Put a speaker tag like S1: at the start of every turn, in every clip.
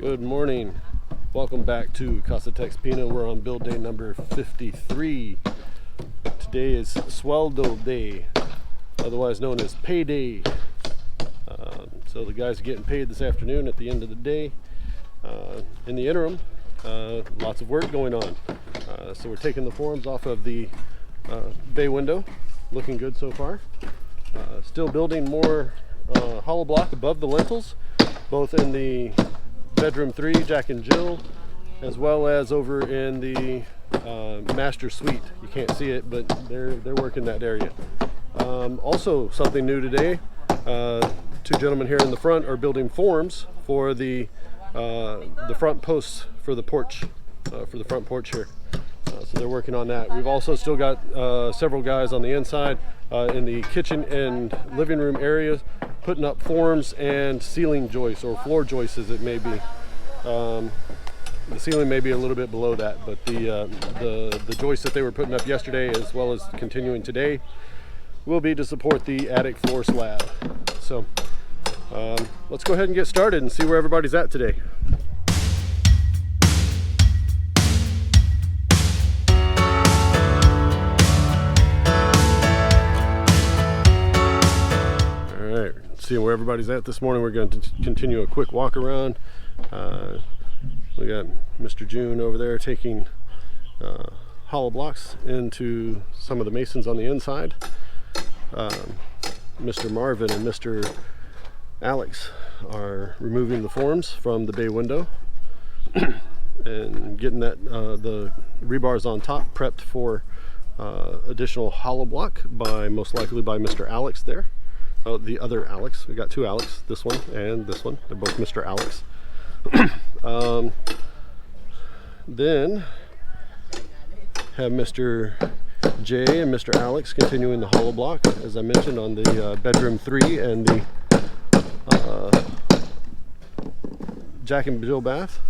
S1: Good morning. Welcome back to Casa TexPina. We're on build day number 53. Today is Sweldo Day, otherwise known as payday. So the guys are getting paid this afternoon at the end of the day. In the interim, lots of work going on. So we're taking the forms off of the bay window. Looking good so far. Still building more hollow block above the lintels, both in the bedroom 3, Jack and Jill, as well as over in the master suite. You can't see it, but they're working that area. Also, something new today. Two gentlemen here in the front are building forms for the front posts for the porch, for the front porch here. So they're working on that. We've also still got several guys on the inside in the kitchen and living room areas, putting up forms and ceiling joists, or floor joists as it may be. The ceiling may be a little bit below that, but the joists that they were putting up yesterday, as well as continuing today, will be to support the attic floor slab. So let's go ahead and get started and see where everybody's at today. See where everybody's at this morning. We're going to continue a quick walk around. We got Mr. June over there taking hollow blocks into some of the masons on the inside. Mr. Marvin and Mr. Alex are removing the forms from the bay window and getting that the rebars on top prepped for additional hollow block, most likely by Mr. Alex there. Oh, the other Alex. We got two Alex, this one and this one. They're both Mr. Alex. Then have Mr. J and Mr. Alex continuing the hollow block, as I mentioned, on the bedroom 3 and the Jack and Jill bath.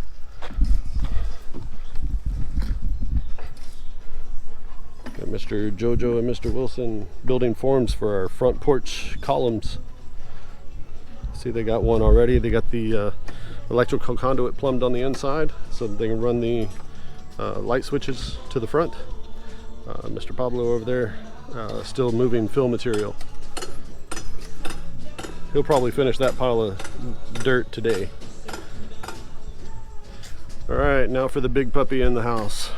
S1: Got Mr. Jojo and Mr. Wilson building forms for our front porch columns. See, they got one already. They got the electrical conduit plumbed on the inside so that they can run the light switches to the front. Mr. Pablo over there still moving fill material. He'll probably finish that pile of dirt today. All right, now for the big puppy in the house.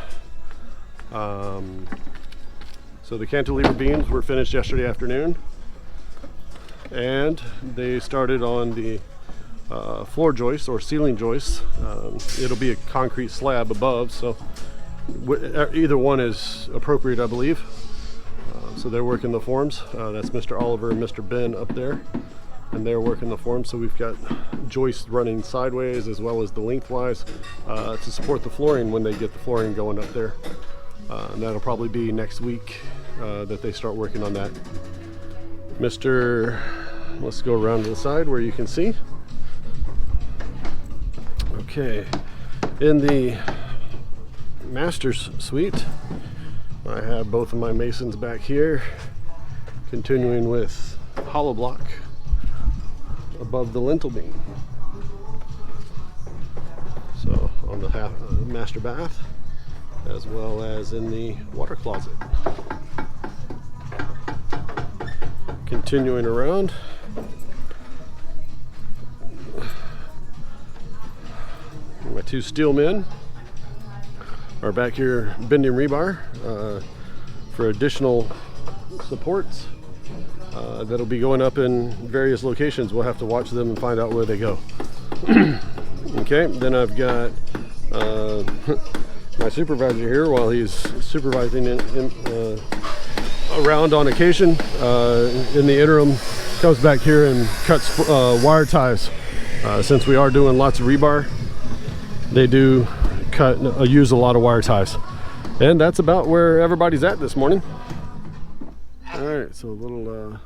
S1: So the cantilever beams were finished yesterday afternoon, and they started on the floor joists or ceiling joists. It'll be a concrete slab above, so either one is appropriate, I believe. So they're working the forms. That's Mr. Oliver and Mr. Ben up there, and they're working the forms. So we've got joists running sideways as well as the lengthwise to support the flooring when they get the flooring going up there. And that'll probably be next week that they start working on that. Let's go around to the side where you can see. Okay, in the master's suite, I have both of my masons back here, continuing with hollow block above the lintel beam. So on the master bath, as well as in the water closet. Continuing around, my two steel men are back here bending rebar for additional supports that'll be going up in various locations. We'll have to watch them and find out where they go. Okay, then I've got my supervisor here while he's supervising around on occasion. In the interim, comes back here and cuts wire ties. Since we are doing lots of rebar, they do use a lot of wire ties. And that's about where everybody's at this morning. All right, so a little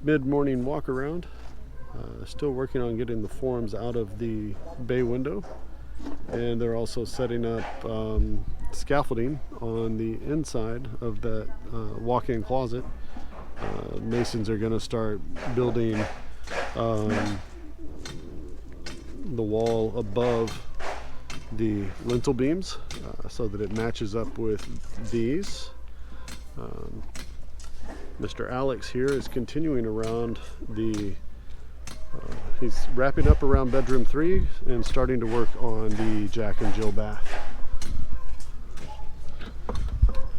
S1: mid-morning walk around. Still working on getting the forms out of the bay window. And they're also setting up scaffolding on the inside of that walk-in closet. Masons are going to start building the wall above the lintel beams so that it matches up with these. Mr. Alex here is continuing around the he's wrapping up around bedroom 3 and starting to work on the Jack and Jill bath.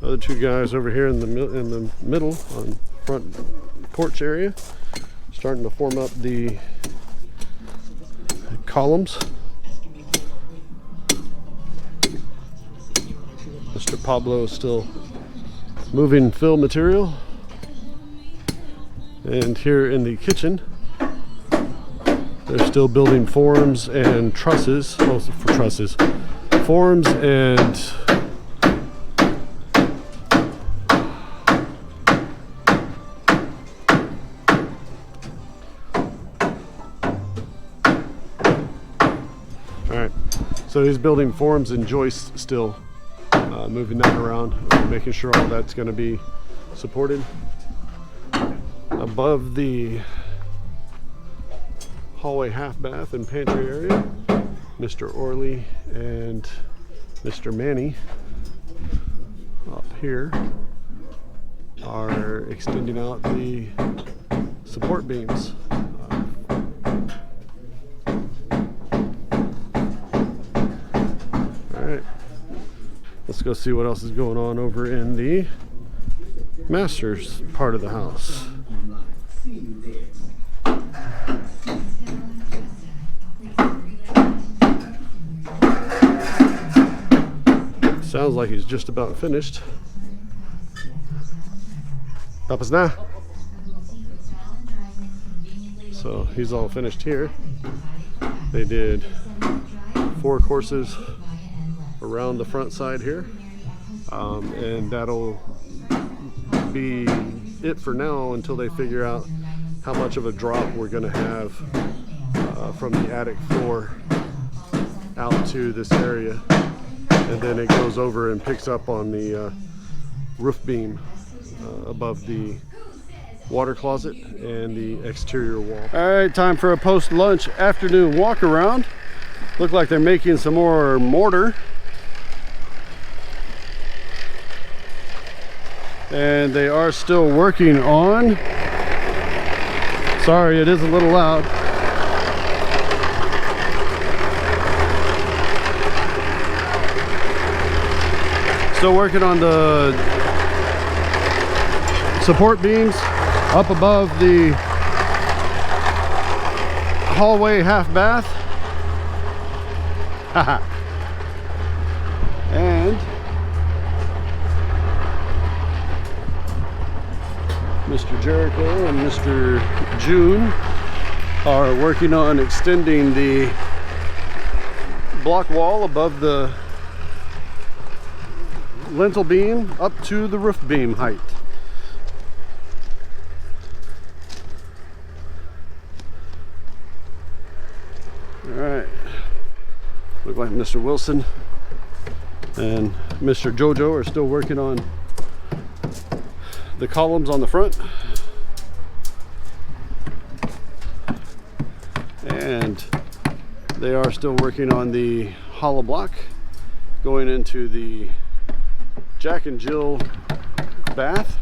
S1: Other two guys over here in the middle on front porch area, starting to form up the columns. Mr. Pablo is still moving fill material. And here in the kitchen, they're still building forms and trusses. Oh, for trusses. Forms and alright. So he's building forms and joists still. Moving that around, making sure all that's going to be supported. Above the hallway half bath and pantry area, Mr. Orley and Mr. Manny up here are extending out the support beams. Alright, let's go see what else is going on over in the master's part of the house. Sounds like he's just about finished. Tapos na. So he's all finished here. They did 4 courses around the front side here, and that'll be it for now until they figure out how much of a drop we're going to have from the attic floor out to this area, and then it goes over and picks up on the roof beam above the water closet and the exterior wall. All right, time for a post-lunch afternoon walk around. Look like they're making some more mortar. And they are still working on, sorry, it is a little loud. Still working on the support beams up above the hallway half bath. And Mr. Jericho and Mr. June are working on extending the block wall above the lintel beam up to the roof beam height. Alright, look like Mr. Wilson and Mr. Jojo are still working on the columns on the front, and they are still working on the hollow block going into the Jack and Jill bath.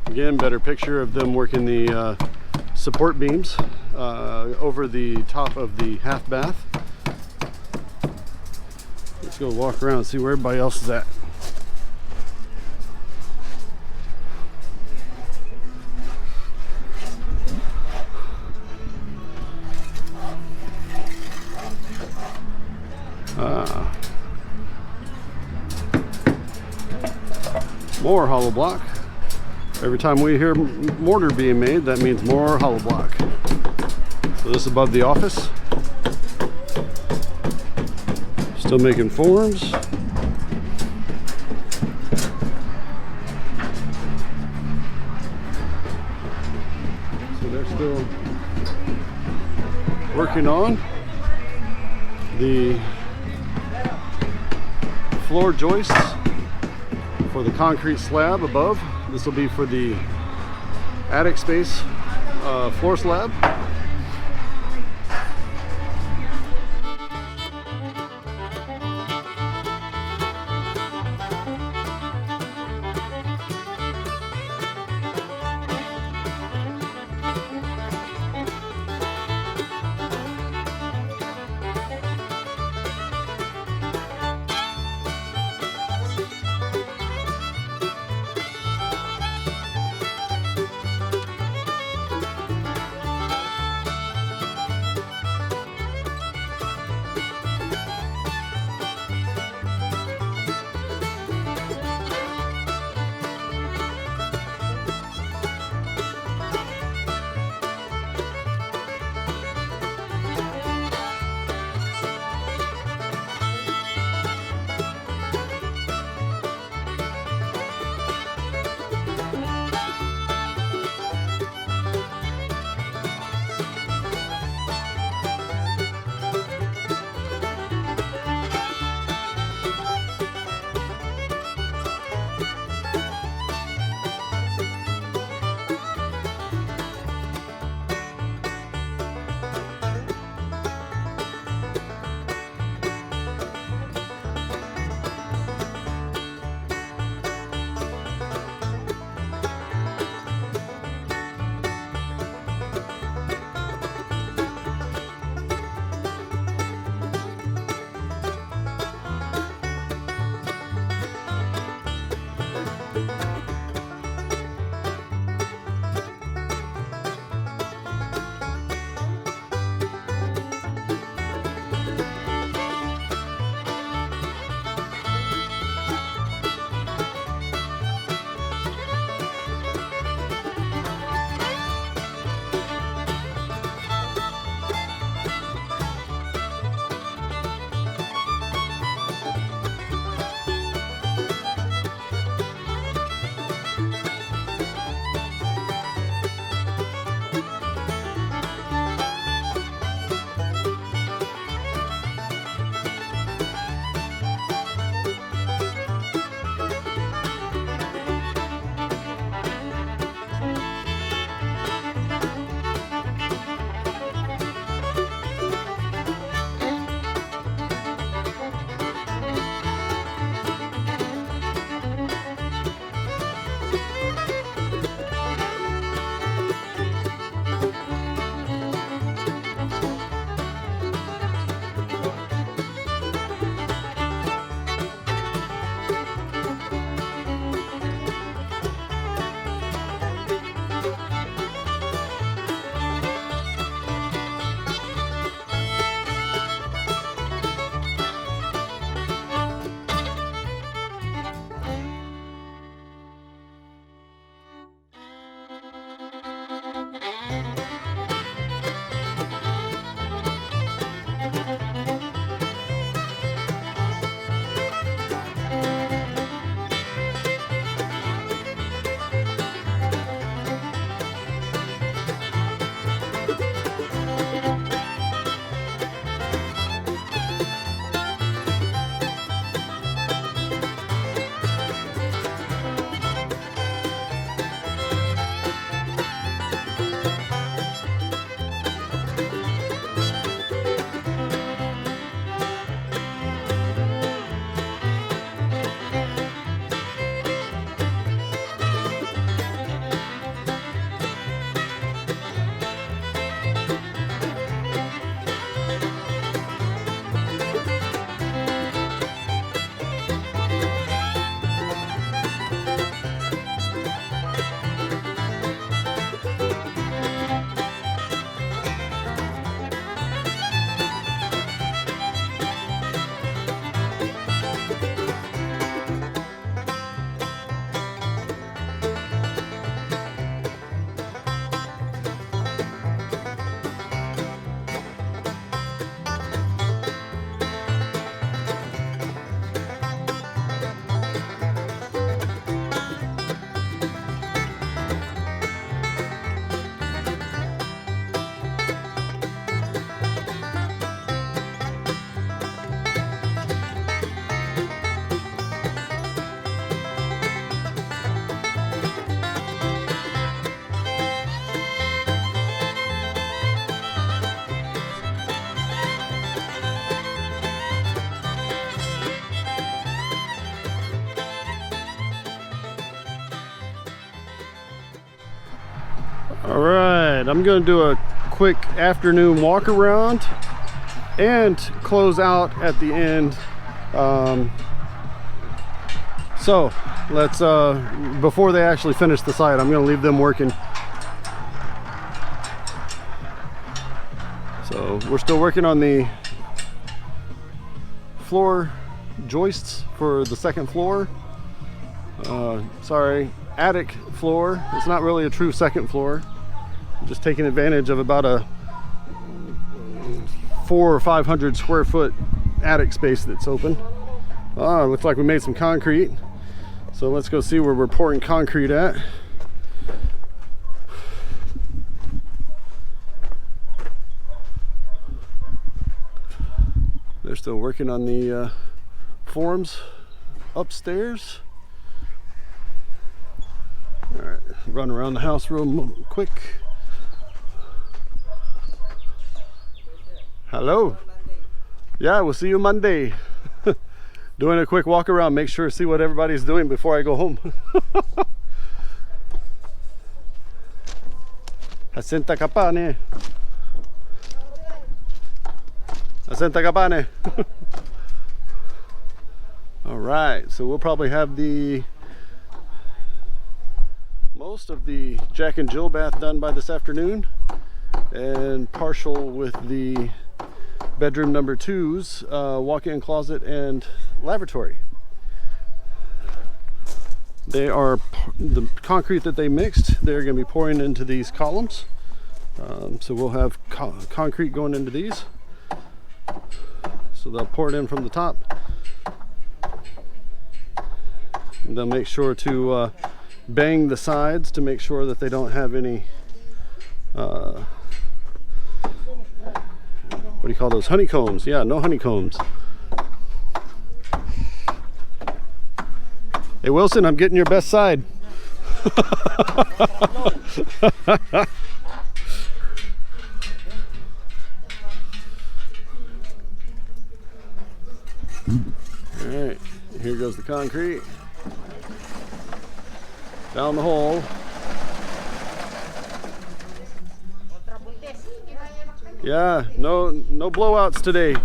S1: Again, better picture of them working the support beams over the top of the half bath. Let's go walk around and see where everybody else is at. More hollow block. Every time we hear mortar being made, that means more hollow block. So this is above the office. Still making forms. So they're still working on the floor joists for the concrete slab above. This will be for the attic space floor slab. All right, I'm going to do a quick afternoon walk around and close out at the end. So let's before they actually finish the site, I'm going to leave them working. So we're still working on the floor joists for the second floor. Sorry, attic floor. It's not really a true second floor. I'm just taking advantage of about a 400 or 500 square foot attic space that's open. Looks like we made some concrete. So let's go see where we're pouring concrete at. They're still working on the forms upstairs. All right, run around the house real quick. Hello. Yeah, we'll see you Monday. Doing a quick walk around, make sure to see what everybody's doing before I go home. Jacinta Capane. Jacinta Capane. All right, so we'll probably have most of the Jack and Jill bath done by this afternoon, and partial with the bedroom number 2's walk-in closet and lavatory. They are the concrete that they mixed. They're going to be pouring into these columns. So we'll have concrete going into these. So they'll pour it in from the top. And they'll make sure to bang the sides to make sure that they don't have any what do you call those? Honeycombs. Yeah, no honeycombs. Hey Wilson, I'm getting your best side. Alright, here goes the concrete. Down the hole. Yeah, no blowouts today.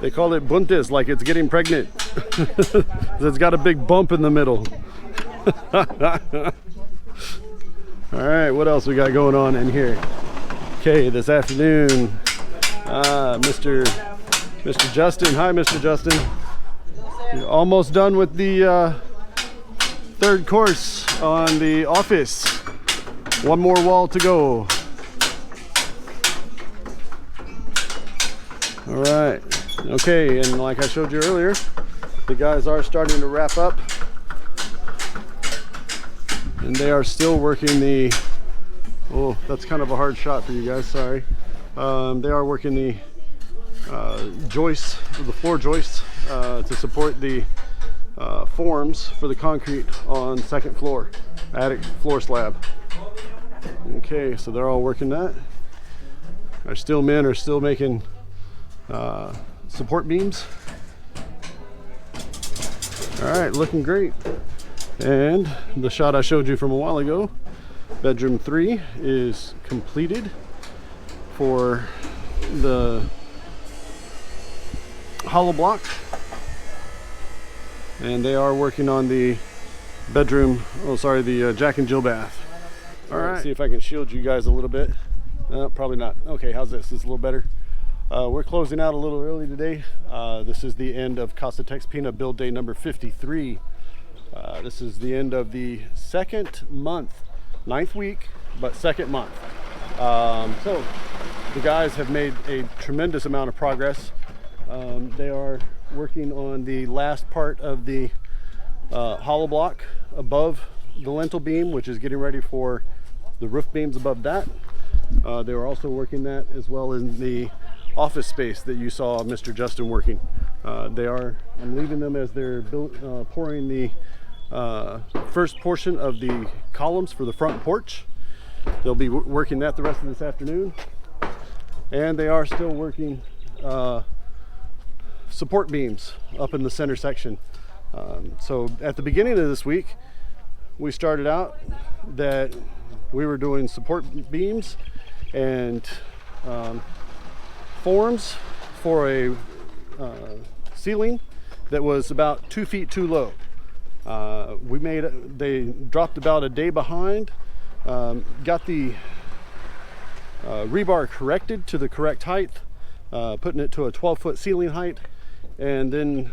S1: They call it buntis, like it's getting pregnant. It's got a big bump in the middle. All right, what else we got going on in here? Okay, this afternoon, Mr. Justin. Hi, Mr. Justin. You're almost done with the third course on the office. One more wall to go. All right. Okay, and like I showed you earlier, the guys are starting to wrap up. And they are still working the, oh, that's kind of a hard shot for you guys, sorry. They are working the joists, the floor joists, to support the forms for the concrete on second floor, attic floor slab. Okay, so they're all working that. Our steel men are still making support beams. All right, looking great. And the shot I showed you from a while ago, bedroom 3 is completed for the hollow block, and they are working on the bedroom, the Jack and Jill bath. All right, see if I can shield you guys a little bit. Probably not. Okay, how's this? This is a little better. We're closing out a little early today. This is the end of Casa TexPina build day number 53. This is the end of the second month, 9th week, but second month. So the guys have made a tremendous amount of progress. They are working on the last part of the hollow block above the lintel beam, which is getting ready for the roof beams above that. They were also working that as well in the office space that you saw Mr. Justin working. I'm leaving them as they're pouring the first portion of the columns for the front porch. They'll be working that the rest of this afternoon, and they are still working support beams up in the center section. So at the beginning of this week, we started out that we were doing support beams and forms for a ceiling that was about 2 feet too low. They dropped about a day behind, got the rebar corrected to the correct height, putting it to a 12-foot ceiling height, and then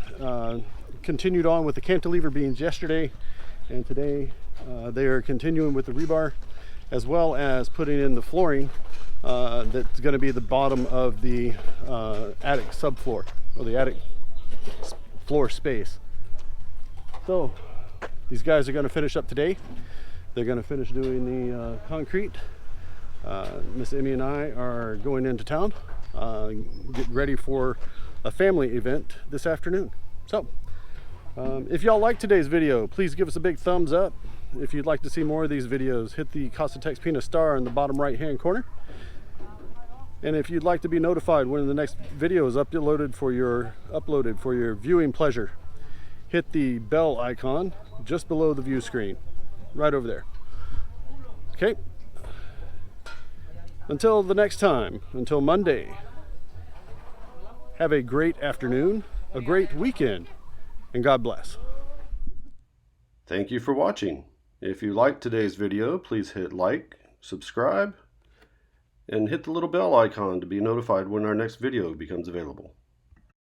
S1: continued on with the cantilever beams yesterday, and today they are continuing with the rebar, as well as putting in the flooring that's going to be the bottom of the attic subfloor, or the attic floor space. So these guys are going to finish up today. They're going to finish doing the concrete. Miss Emie and I are going into town, get ready for a family event this afternoon. So if y'all like today's video, please give us a big thumbs up. If you'd like to see more of these videos, hit the Casa TexPina star in the bottom right hand corner. And if you'd like to be notified when the next video is uploaded for your viewing pleasure, hit the bell icon just below the view screen, right over there. Okay. Until the next time, until Monday, have a great afternoon, a great weekend, and God bless. Thank you for watching. If you liked today's video, please hit like, subscribe, and hit the little bell icon to be notified when our next video becomes available.